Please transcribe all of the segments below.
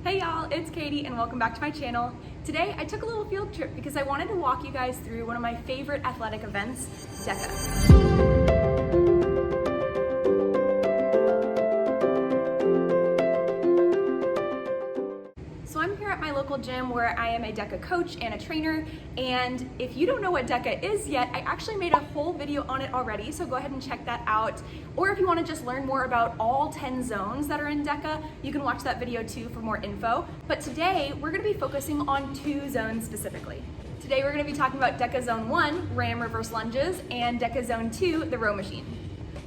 Hey y'all, it's Katie and welcome back to my channel. Today I took a little field trip because I wanted to walk you guys through one of my favorite athletic events, DEKA. So I'm here at my local gym where I am a DEKA coach and a trainer, and if you don't know what DEKA is yet, I actually made a whole video on it already, so go ahead and check that out. Or if you want to just learn more about all 10 zones that are in DEKA, you can watch that video too for more info. But today we're going to be focusing on 2 zones specifically. Today we're going to be talking about DEKA Zone 1, Ram Reverse Lunges, and DEKA Zone 2, the row machine.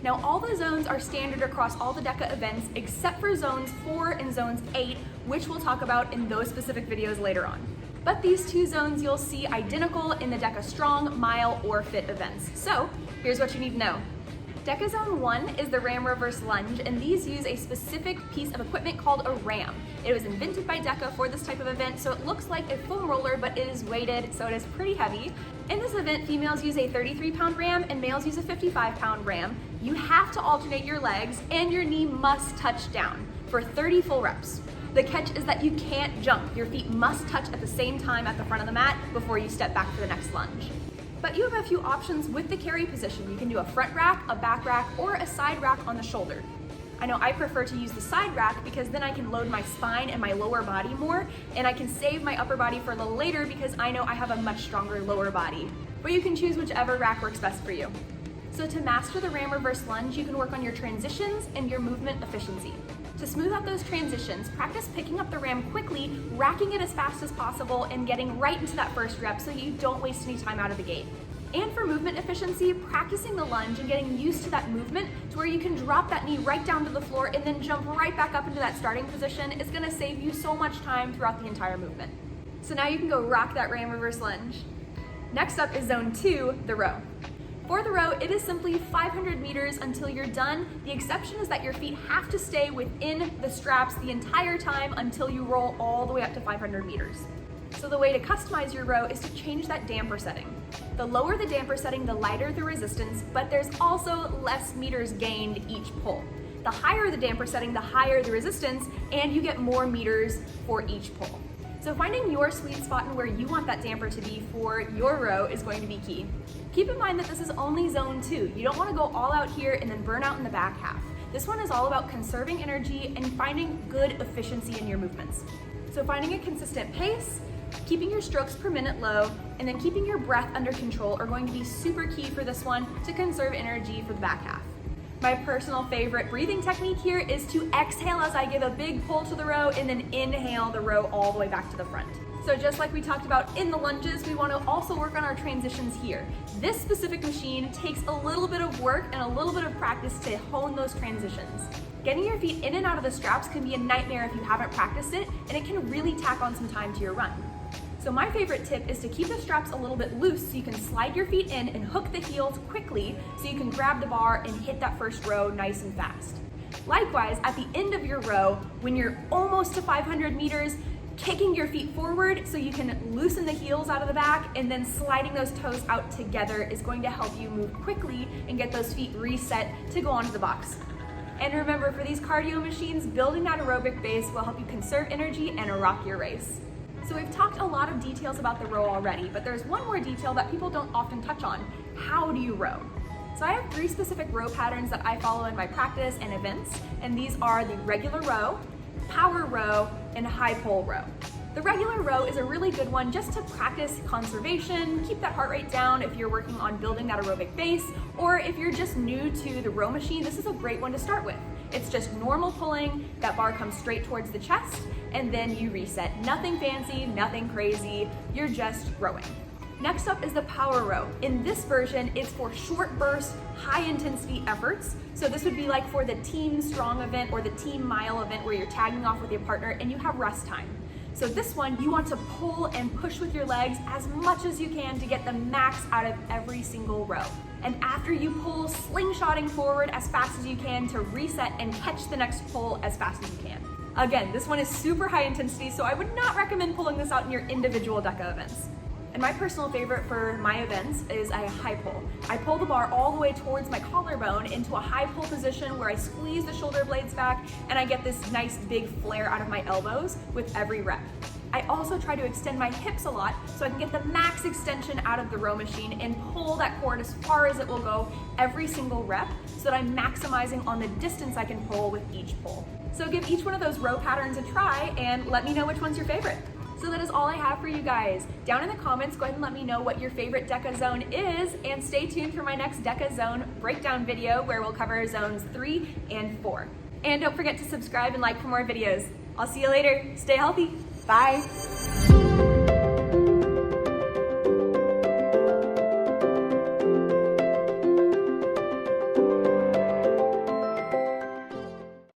Now all the zones are standard across all the DEKA events except for zones 4 and zones 8, which we'll talk about in those specific videos later on. But these 2 zones you'll see identical in the DEKA Strong, Mile, or Fit events. So here's what you need to know. DEKA Zone 1 is the Ram Reverse Lunge, and these use a specific piece of equipment called a ram. It was invented by DEKA for this type of event, so it looks like a foam roller, but it is weighted, so it is pretty heavy. In this event, females use a 33-pound ram and males use a 55-pound ram. You have to alternate your legs, and your knee must touch down for 30 full reps. The catch is that you can't jump. Your feet must touch at the same time at the front of the mat before you step back for the next lunge. But you have a few options with the carry position. You can do a front rack, a back rack, or a side rack on the shoulder. I know I prefer to use the side rack because then I can load my spine and my lower body more, and I can save my upper body for a little later because I know I have a much stronger lower body. But you can choose whichever rack works best for you. So to master the Ram Reverse Lunge, you can work on your transitions and your movement efficiency. To smooth out those transitions, practice picking up the ram quickly, racking it as fast as possible, and getting right into that first rep so you don't waste any time out of the gate. And for movement efficiency, practicing the lunge and getting used to that movement to where you can drop that knee right down to the floor and then jump right back up into that starting position is gonna save you so much time throughout the entire movement. So now you can go rock that Ram Reverse Lunge. Next up is Zone 2, the row. For the row, it is simply 500 meters until you're done. The exception is that your feet have to stay within the straps the entire time until you roll all the way up to 500 meters. So the way to customize your row is to change that damper setting. The lower the damper setting, the lighter the resistance, but there's also less meters gained each pull. The higher the damper setting, the higher the resistance, and you get more meters for each pull. So finding your sweet spot and where you want that damper to be for your row is going to be key. Keep in mind that this is only Zone 2. You don't want to go all out here and then burn out in the back half. This one is all about conserving energy and finding good efficiency in your movements. So finding a consistent pace, keeping your strokes per minute low, and then keeping your breath under control are going to be super key for this one to conserve energy for the back half. My personal favorite breathing technique here is to exhale as I give a big pull to the row and then inhale the row all the way back to the front. So just like we talked about in the lunges, we want to also work on our transitions here. This specific machine takes a little bit of work and a little bit of practice to hone those transitions. Getting your feet in and out of the straps can be a nightmare if you haven't practiced it, and it can really tack on some time to your run. So my favorite tip is to keep the straps a little bit loose so you can slide your feet in and hook the heels quickly so you can grab the bar and hit that first row nice and fast. Likewise, at the end of your row, when you're almost to 500 meters, kicking your feet forward so you can loosen the heels out of the back and then sliding those toes out together is going to help you move quickly and get those feet reset to go onto the box. And remember, for these cardio machines, building that aerobic base will help you conserve energy and rock your race. So we've talked a lot of details about the row already, but there's one more detail that people don't often touch on. How do you row? So I have 3 specific row patterns that I follow in my practice and events, and these are the regular row, power row, and high pull row. The regular row is a really good one just to practice conservation, keep that heart rate down if you're working on building that aerobic base, or if you're just new to the row machine, this is a great one to start with. It's just normal pulling, that bar comes straight towards the chest, and then you reset. Nothing fancy, nothing crazy, you're just rowing. Next up is the power row. In this version, it's for short burst, high intensity efforts. So this would be like for the team strong event or the team mile event where you're tagging off with your partner and you have rest time. So this one, you want to pull and push with your legs as much as you can to get the max out of every single row. And after you pull, slingshotting forward as fast as you can to reset and catch the next pull as fast as you can. Again, this one is super high intensity, so I would not recommend pulling this out in your individual DEKA events. And my personal favorite for my events is a high pull. I pull the bar all the way towards my collarbone into a high pull position where I squeeze the shoulder blades back and I get this nice big flare out of my elbows with every rep. I also try to extend my hips a lot so I can get the max extension out of the row machine and pull that cord as far as it will go every single rep so that I'm maximizing on the distance I can pull with each pull. So give each one of those row patterns a try and let me know which one's your favorite. So that is all I have for you guys. Down in the comments, go ahead and let me know what your favorite DEKA zone is, and stay tuned for my next DEKA Zone Breakdown video where we'll cover zones 3 and 4. And don't forget to subscribe and like for more videos. I'll see you later. Stay healthy. Bye.